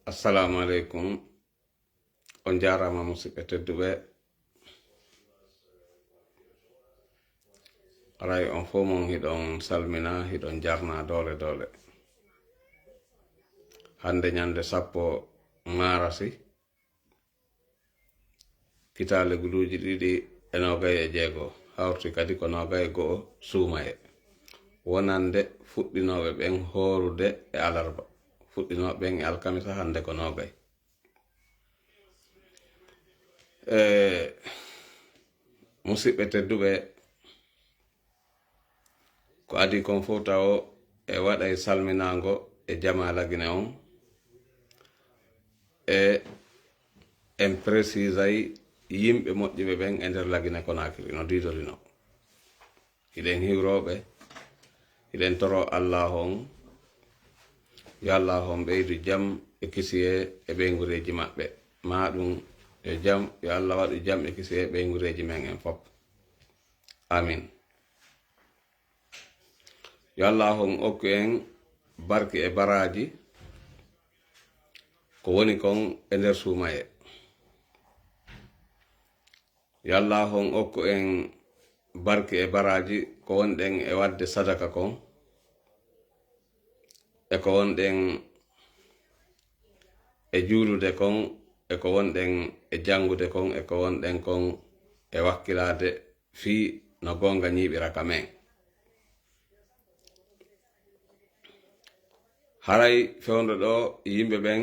Assalamu alaikum. On jarama musidɓe tedduɓe. Aray on fo mon hiɗon salmina hiɗon jarna dole dole. Hande nyande sappo marasi kitale guluji ɗiɗi e nogay e jeego hawti kadi ko nogay e go'o suumaye wonande fuɗɗinoɓe ɓen horude e alarba fuɗɗinoɓe ɓen e alkamisa hande ko nogay musidɓe tedduɓe ko adi kon fof tawo e waɗa e salminago e jama lagine on e en précisay yimɓe moƴƴiɓe ɓen e nder lagine Konakri no didorino hiɗen hiwroɓe hiɗen toro Allah on yo Allah on ɓeydu jam e kisiye e ɓeygureji maɓɓe maɗum e jam yo Allah waɗu jam e kisiye e ɓeygureji men en fop amin. Yo Allah on okku en barki e baraji ko woni kon e nder suumaye. Yo Allah on okku en barki e baraji ko wonɗen e wadde sadaka kon e ko wonɗen e juulude kon e ko wonɗen e jangude kon e ko wonɗen kon e wakkilade fi no gonga ñiɓira ka men. Haray fewndo ɗo yimɓe ɓen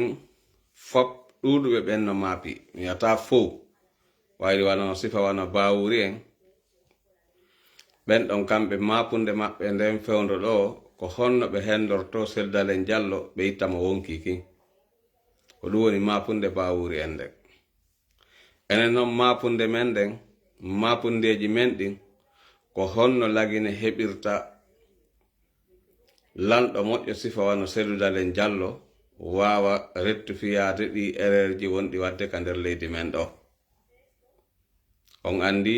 fop ɗuɗuɓe ɓen no maapi mi yata fow wayli wano sifa wano bawuri en ɓen ɗon kamɓe mapunde maɓɓe nden fewndo ɗo ko honno ɓe hendorto seldalen jallo ɓe ittamo wonki kin ko ɗum woni mapunde bawuri en nden enen noon mapunde men ɗen mapundeji men ɗin ko honno lagine heɓirta lanɗo moƴƴo sifa wano seldalen jallo wawa rettufiyade ɗi erreur wonɗi wadde ka nder leydi men ɗo. On andi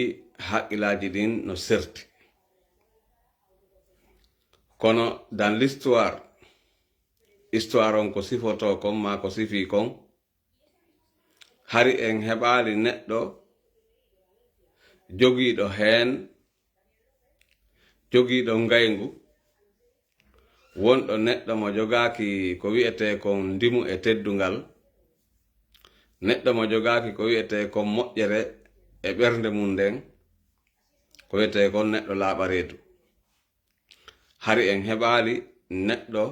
haqqilaji ɗin no serti kono dans l'histoire on ko sifoto kon ma ko sifi kon hari en heɓali neɗɗo jogiɗo hen jogiɗo ngaygu wonɗo neɗɗo mo jogaki ko wi'ete kon ndimu e teddungal neɗɗo mo jogaki ko wi'ete kon moƴƴere e ɓernde mum nden ko wi'ete kon neɗɗo laaɓa reedu hari en heɓali neɗɗo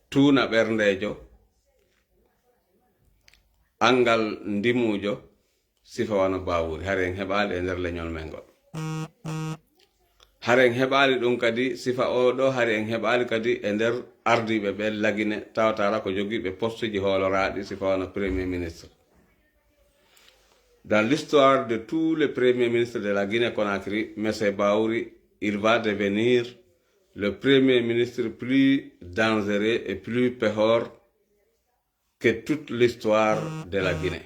tuuna ɓerndejo angal ndimujo sifa wano bawuri hari en heɓali e nder leñol men ngol hari en heɓali ɗum kadi sifa o ɗo hari en heɓali kadi e nder ardiɓe ɓe lagine tawatara ko jogiiɓe postuji hooloraɗi sifa wano premier ministre. Dans l'histoire de tous les premiers ministres de la Guinée-Conakry, M. Baouri, il va devenir le premier ministre plus dangereux et plus péhor que toute l'histoire de la Guinée.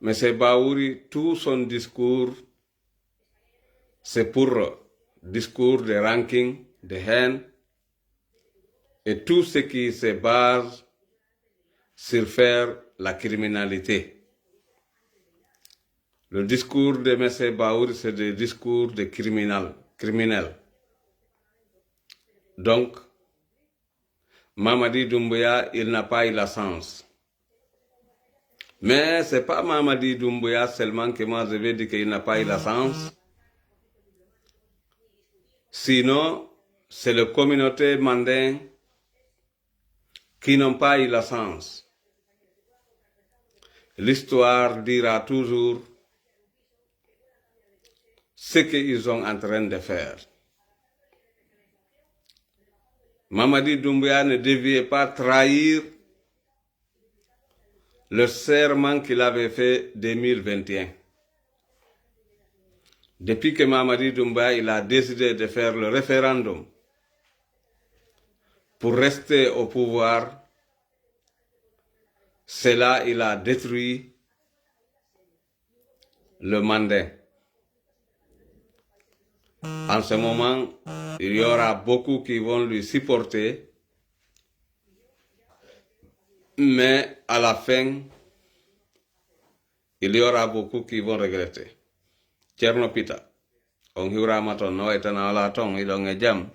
M. Baouri, tout son discours, c'est pour discours de ranking, de haine, et tout ce qui se base sur faire la criminalité. Le discours de M. Baouri, c'est des discours de criminels. Donc, Mamadi Doumbouya, il n'a pas eu la chance. Mais ce n'est pas Mamadi Doumbouya seulement que moi je vais dire qu'il n'a pas eu la chance. Sinon, c'est la communauté mandin qui n'ont pas eu la chance. L'histoire dira toujours ce qu'ils sont en train de faire. Mamadi Doumbouya ne devait pas trahir le serment qu'il avait fait en 2021. Depuis que Mamadi Doumbouya il a décidé de faire le référendum pour rester au pouvoir, cela il a détruit le mandat. En ce moment, il y aura beaucoup qui vont lui supporter, mais à la fin, il y aura beaucoup qui vont regretter. Tierno Pita, on hiura maton no etana ala ton ilonge jam.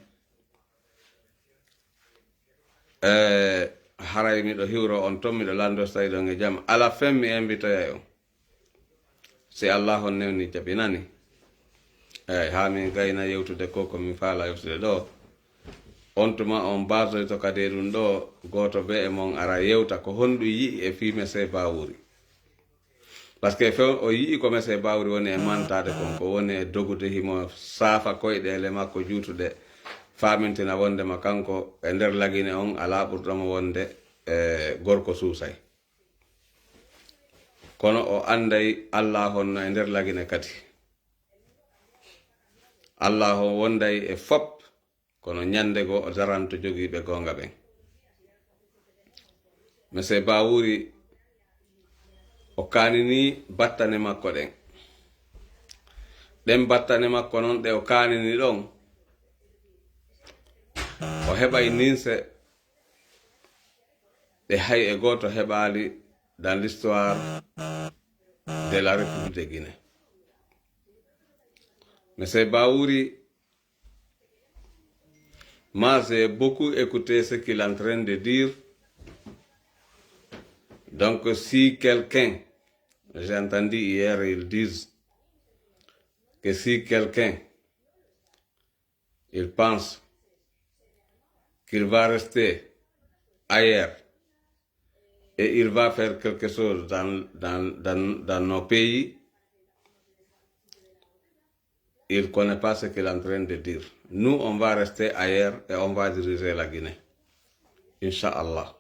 Haray mi do hiuro on tom mi do lando sta ilonge jam. À la fin mi invite yo. C'est Allah on newni jabinani. Ha min gayna yewtude ko mi faala yewtude do. On tuma on baso to kade dun do goto be e mon ara yewta ko hondu yi e fi mese bawuri. Parce que o yi ko mese bawuri woni e mantade kon ko woni e dogude himo safa koyde ele makko jutude famintina wonde ma kanko e nder lagine on ala ɓurɗomo wonde gorko suusay. Kono o anday Allah honno e nder lagine kadi. Allah o wonday e fop kono nyande go o daranto jogiiɓe gonga ɓen. Mese bawuri o kanini battane makko ɗen. Ɗen battane makko non ɗe o kanini ɗon o heɓay ninse ɗe hay e goto heɓali dans l'histoire de la République de Guinée. Monsieur Baouri, moi j'ai beaucoup écouté ce qu'il est en train de dire. Donc si quelqu'un, j'ai entendu hier, ils disent que si quelqu'un, il pense qu'il va rester ailleurs et il va faire quelque chose dans nos pays, il ne connaît pas ce qu'il est en train de dire. Nous, on va rester ailleurs et on va diriger la Guinée. Inch'Allah.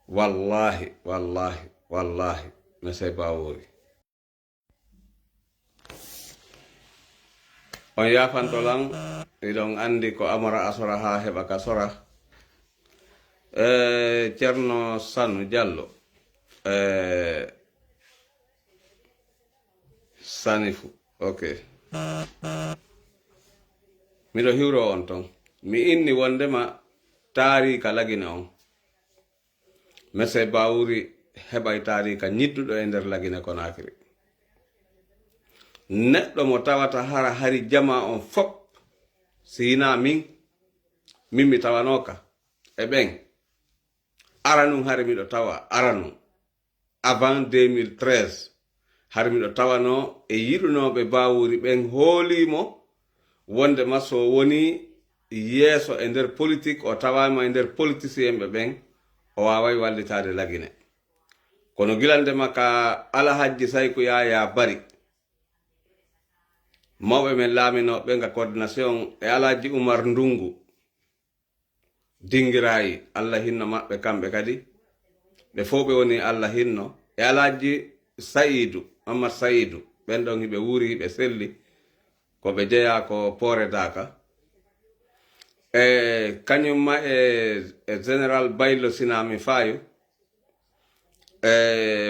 Wallahi, wallahi, wallahi, Monsieur Baouri. On yafantolang, idong andi ko amara asora ha heba kasora. Cerno Sanu Diallo. Sanifu. Okay. Miɗo hiwro on ton. Mi inni wondema taarika lagine on. Monsieur Baouri heɓay taarika ñidduɗo e nder lagine Conakry. Neɗɗo mo tawata hara hari jama on fop sina min mi tawanoka e ɓen aranum hari miɗo tawa aranum avant 2013 hari miɗo tawano e yiɗunoɓe Baouri ɓen hoolimo wonde maso woni yeeso e nder politique o tawama e nder politicien ɓe ɓen o waway wallitade lagine kono gilande makka Alhaji Sayku Yaya Bari mawɓe men laaminoɓe nga coordination e Alhaji Oumar Ndungu dingirayi Allah hinno maɓɓe kamɓe kadi ɓe fof ɓe woni Allah hinno e Alhaji Saïdou Mamad Saïdou ɓen ɗon hiɓe wuuri hiɓe selli ko ɓe jeeya ko Poore Daka e kañumma e général Baylo Sinami Fayu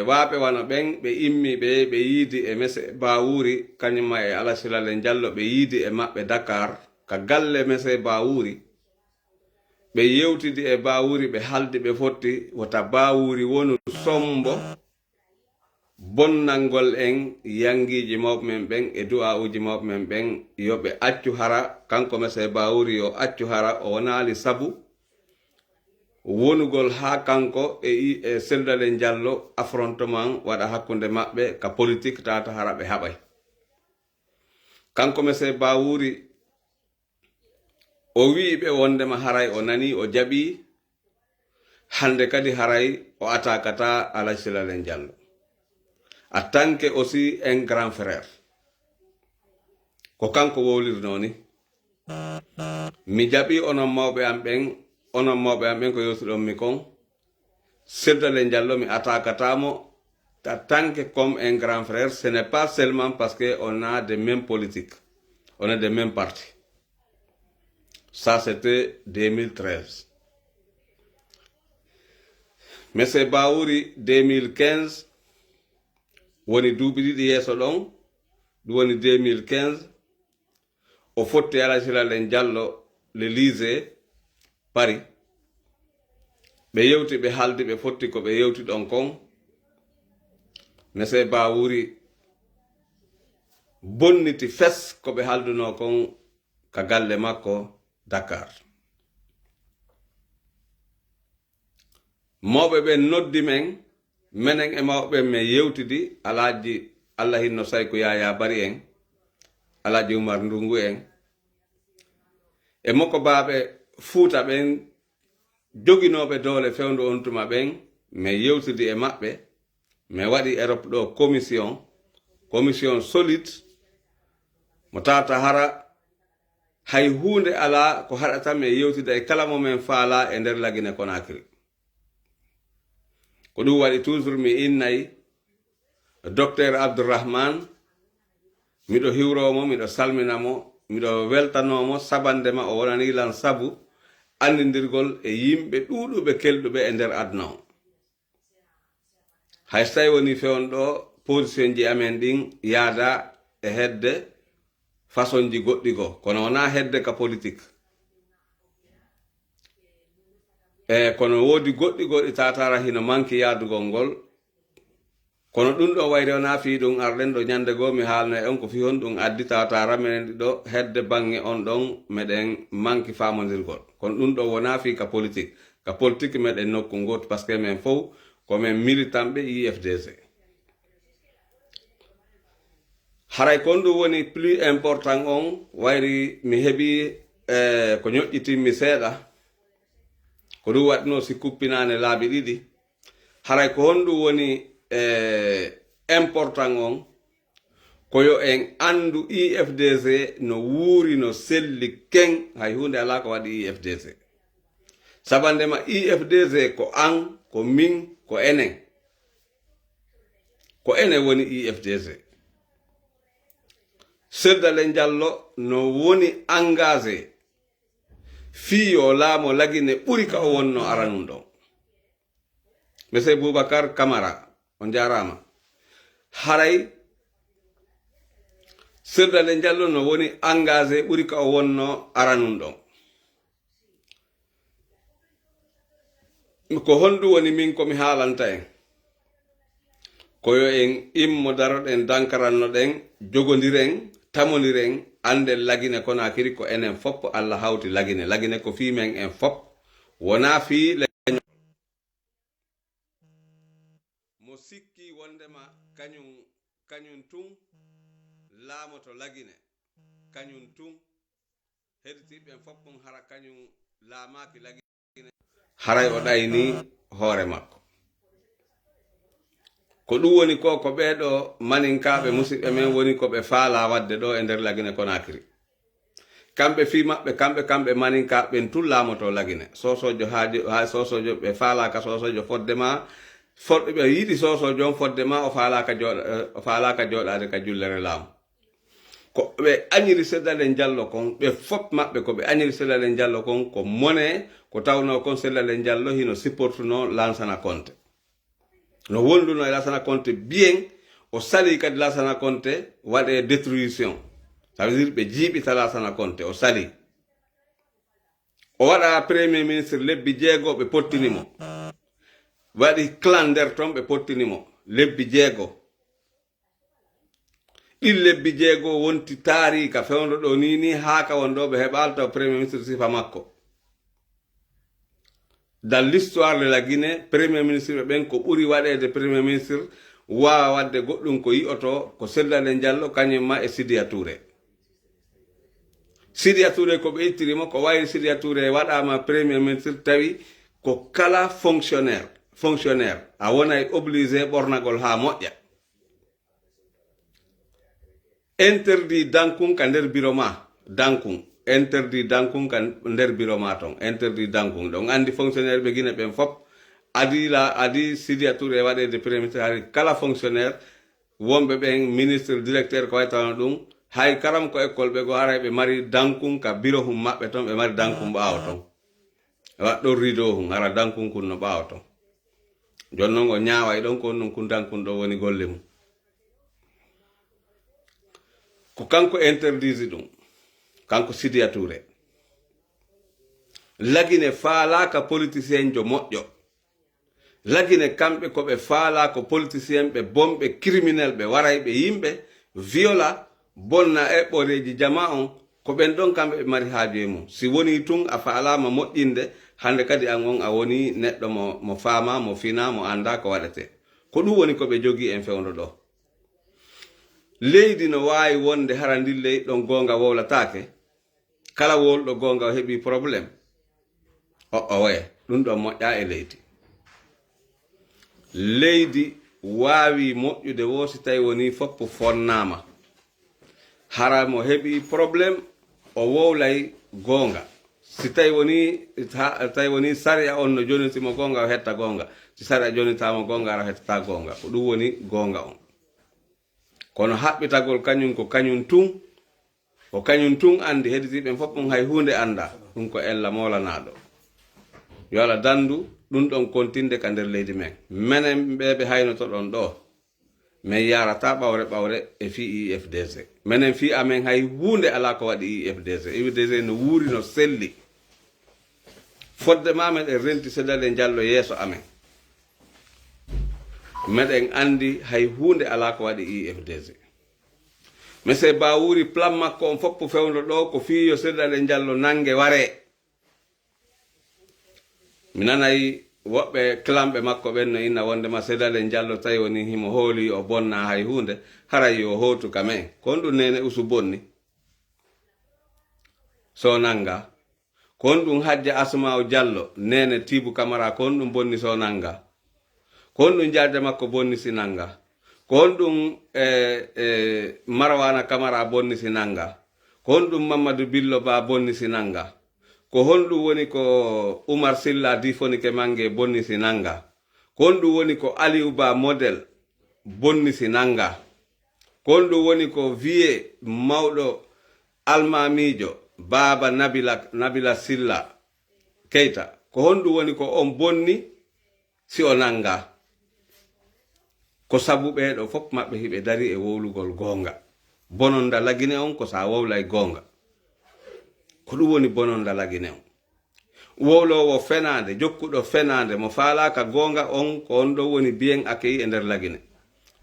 waaɓe wano ɓen ɓe immi ɓe yiidi e Monsieur Baouri kañumma e Alasilale Diallo ɓe yiidi e maɓɓe Dakar ka galle Monsieur Baouri ɓe yewtidi e Baouri ɓe haldi ɓe fotti wota Baouri wonu sombo bonnangol en yangiji mawɓe men ɓen e du'a uji mawɓe men ɓen yoɓe accu hara kanko Mese Bawuri o accu hara o wonali sabu wonugol ha kanko e Seldalen Diallo affrontement waɗa hakkunde maɓɓe ka politique tata hara ɓe haɓay kanko Mese Bawuri o wiɓe wondema haray o nani o jaɓi hande kadi haray o atakata Alaji Seldalen Diallo en tant que aussi un grand frère ko kanko wowlirno ni mi jaɓi onon mawɓe am ɓen ko yewtuɗon mi kon Seldalen Diallo mi atakatamo en tant que comme un grand frère. Ce n'est pas seulement parce que on a des mêmes politiques, on a des mêmes partis. Ça c'était 2013. Mese Bawuri 2015 woni duuɓi ɗiɗi yeeso ɗon ɗum woni 2015 o fotti Alaji Seldalen Diallo l'Élysée Paris ɓe yewti ɓe haldi ɓe fotti ko ɓe yewti ɗon kon Mese Bawuri bonniti fes ko ɓe halduno kon ka galle makko Dakar. Mawɓe ɓen noddi men menen e mawɓe men yewtidi Alaji Allah hinno Sayko Yaya Bari en Alaji Umar Ndungu en e moko baaɓe Fuuta ɓen joginoɓe doole fewndu on tuma ɓen me yewtidi e maɓɓe me waɗi Europe ɗo commission solide mo tata hara hay hunde ala ko haɗata me yewtida e kala mo men faala e nder Lagine Conakry ko ɗum waɗi toujours mi innayi docteur Abdourahmane miɗo hiwromo miɗo salminamo miɗo weltanomo sabandema o wonani lan sabu andidirgol e yimɓe ɗuɗuɓe kelɗuɓe e nder aduna o hay so tawi woni fewn ɗo position ji amen ɗin yaada e hedde façon ji goɗɗi go kono wona hedde ka politique kono woodi goɗɗi tatara hino manki yaadugol ngol kono ɗum ɗo wayre wona fi ɗum arɗen ɗo ñande goo mi haalno e on ko fi hon ɗum addi tatara minen ɗiɗo hedde bange on ɗon meɗen manki famodirgol kono ɗum ɗo wona fi ka politique meɗen nokku goto par ce que min fof komin militant ɓe IFDC haray kon ɗum woni plus important on wayri mi heeɓi ko ñoƴƴitinmi seeɗa ko ɗum waɗino si kuppinane laabi ɗiɗi haray ko honɗum woni important on koyo en andu IFDC no wuuri no selli ken hay hunde ala ko waɗi IFDC sabandema IFDC ko an ko min ko enen woni IFDC Seldalen Diallo no woni engagé fiyo laamo Lagine ɓuri ka o wonno aranum ɗon Mese Boubacar Camara on jarama haray Seldalen Diallo no woni engagé ɓuri ka o wonno aranum ɗon ko honɗum woni min komi haalanta en koyo en immo daroɗen dankaranno ɗen jogodiren tamodiren ande Lagine Conakry ko enen fop Allah hawti Lagine ko fi men en fop wona fi mo sikki wondema kañum tun laamoto Lagine kañum tun heditiɓen fop mum hara kañum laamaki Lagine haray o ɗayni hoore makko ko ɗum woni ko ɓeɗo maninkaɓe musidɓe men woni ko ɓe faala wadde ɗo e nder Lagine Conakry kamɓe fi maɓɓe kamɓe maninkaɓe tun laamoto Lagine sosojo ha sosojo ɓe faalaka sosojo foddema ɓe yiɗi sosojo on foddema o faalaka joɗade ka jullere laamu ko ɓe añiri Seldalen Diallo kon ɓe fop maɓɓe ko ɓe añiri Seldalen Diallo kon ko mone ko tawno kon Seldalen Diallo hino supportuno Lansana Conté no wonduno e Lansana Conté bien o sali kadi Lansana Conté waɗe détruction ça veut dire ɓe jiiɓita Lansana Conté o sali o waɗa premier ministre lebbi 6 ɓe pottinimo waɗi clan nder ton ɓe pottinimo lebbi 6 lebbi jeego wonti taari ka fewndo ɗo ni haaka wonɗoɓe heɓal taw premier ministre sifa makko. Dans l'histoire de la Guinée, premier ministre ɓen ko ɓuri waɗede premier ministre wawa wadde goɗɗum ko yi'oto ko Seydou Diallo kañum ma e Sidya Touré. Sidya Touré ko ɓe ittirimo ko wayi Sidya Touré waɗama premier ministre tawi ko kala fonctionnaire a wonay obligé ɓornagol ha moƴƴa. Interdit dankun ka nder bureau ma dankun. Interdit dankun ka nder bureau ma ton interdit dankun donc andi fonctionnaire ɓe Guinée ɓen fop adi Sidya Touré waɗede premier ministre hari kala fonctionnaire wonɓe ɓen ministre directeur ko waytano ɗum hay karam ko école ɓe go haray ɓe mari dankun ka bureau hum maɓɓe ton ɓe mari dankun ɓaawo ton waɗɗo rideau hum hara dankun kun no ɓaawo ton jonnon o ñaaway ɗon ko ɗum kun dankun ɗo woni golle mum ko kanko interdisi ɗum kanko Sidya Touré lagine faalaka politicien jo moƴƴo lagine kamɓe ko ɓe faala ko politicien ɓe bomɓe criminel ɓe waray ɓe yimɓe viola bonna eɓɓoreji jama on ko ɓen ɗon kamɓe ɓe mari haaju e mum si woni tun a faalama moƴƴinde hande kadi an on a woni neɗɗo mo faama mo fina mo anda ko waɗete ko ɗum woni ko ɓe jogii en fewndo ɗo leydi no waawi wonde hara ndi leydi ɗon gonga wowlatake kala wolɗo gonga o heɓi probléme owe ɗum ɗon moƴƴa e leydi waawi moƴƴude wo si tawi woni foppo fonnama hara mo heɓi probléme o wowlay gonga si tawi woni saria on no jonitimo gonga o hetta gonga si saria jonitamo gonga ara hettata gonga ko ɗum woni gonga on kono haɓɓitagol kañum ko kañum tun andi heɗitiɓen fof ɗum hay hunde anda ɗum ko ella molanaɗo yo Allah dandu ɗum ɗon kontinde ka nder leydi men menen ɓeɓe haynoto ɗon ɗo min yarata ɓawre e fi IFDC menen fi amen hay hunde ala ko waɗi IFDC no wuuri no selli fodde ma meɗen renti Seydou Diallo yeeso amen meɗen andi hay hunde ala ko waɗi IFDC monsieur Bawuri plan makko on foppo fewndo ɗo ko fiyo Seydou Diallo nangue ware mi nanayi woɓɓe clamɓe makko ɓen no inna wondema Seydou Diallo tawi woni himo hooli o bonna hay hunde haray yo hotu kamen kon ɗum nene usu bonni so nanga kon ɗum Hadja Asma'u Diallo nene Tibu Camara kon ɗum bonni so nanga kon ɗum jadde makko bonni si nanga kon ɗum Marwana Camara bonni si nanga kon ɗum Mamadou Billo Ba bonni si nanga ko honɗum woni ko Oumar Silla Difonike Mange bonni si nanga kon ɗum woni ko Aliou Ba model bonni si nanga kon ɗum woni ko wiye mawɗo almamijo Baba Nabila Silla Keita ko honɗum woni ko on bonni si o nanga ko sabu ɓeɗo fof maɓɓe hiɓe dari e wowlugol gonga bononda lagine on ko sa wowlay gonga ko ɗum woni bononda lagine on wowlowo fenade jokkuɗo fenade mo faalaka gonga on ko on ɗo woni bien accueilli e nder lagine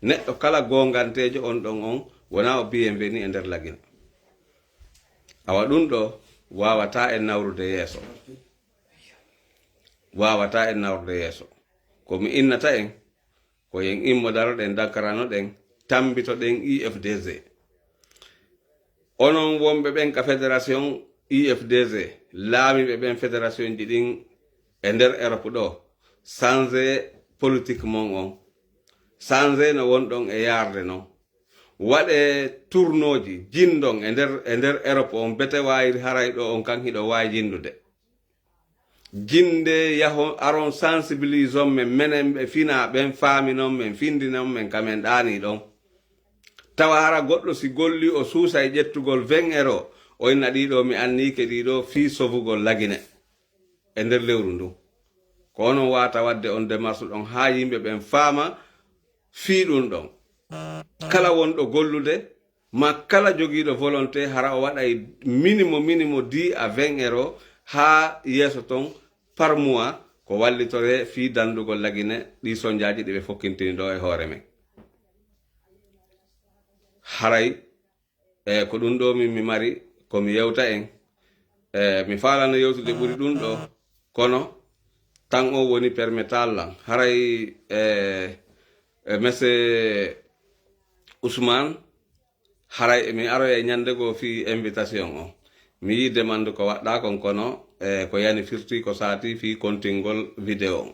neɗɗo kala gongantejo on ɗon on wona o bienveni e nder lagine awa ɗum ɗo wawata en nawrude yeeso komi innata en ko yen immo daroɗen dankarano ɗen tambitoɗen IFDC onon wonɓe ɓen ka fédération IFDC laamiɓe ɓen fédération ji ɗin e nder Europe ɗo changé politique mon on changé no wonɗon e yarde non waɗe tournoji jindon e nder Europe on bete wayri haray ɗo on kan hiɗo wawi jindude jinde yaho aron sensibilise on menen ɓe fina ɓen faami noon men findinon men kamen ɗaani ɗon tawa hara goɗɗo si golli o suusa e ƴettugol 20 € o inna ɗiɗo mi annike ɗiɗo fii sofugol lagine e nder lewru ndu ko onon wata wadde on démarche ɗon ha yimɓe ɓen faama fii ɗum ɗon kala wonɗo gollude ma kala jogiiɗo volonté hara o waɗa minimum 10 à 20 € ha yeeso ton par mois ko wallitore fii dandugol lagine ɗi soñjaji ɗi ɓe fokkintini ɗo e hoore men haray ko ɗum ɗo mi mari komi yewta en mi falano yewtude ɓuri ɗum ɗo kono tan o woni permettal lan haray monsieur Ousmane haray mi aroya ñande go fi invitation o mi yi demande ko waɗɗa kon kono ko yani firti ko saati fi kontingol vidéo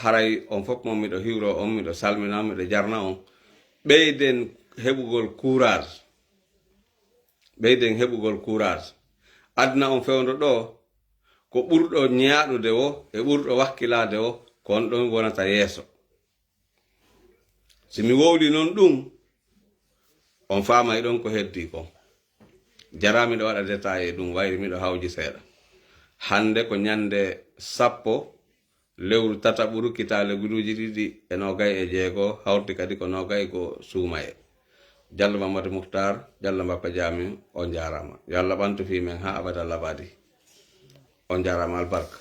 haray on fof mo miɗo hiwro on miɗo salmina miɗo jarna on ɓeyden heɓugol courage aduna on fewndo ɗo ko ɓurɗo ñaaɗude o e ɓurɗo wakkilade o ko on ɗon wonata yeeso si mi wowli noon ɗum on faamay ɗon ko heddi kon jara miɗo waɗa détaillé ɗum wayri miɗo hawji seeɗa hande ko ñande 10 lewru tataɓuru kitale guduji 26 hawti kadi ko 20 ko suumaye Diallo Mamadou Mouhtar Diallo Mbappa Diamin on jarama yo Allah ɓantu fi men ha abada labadi on jarama albarka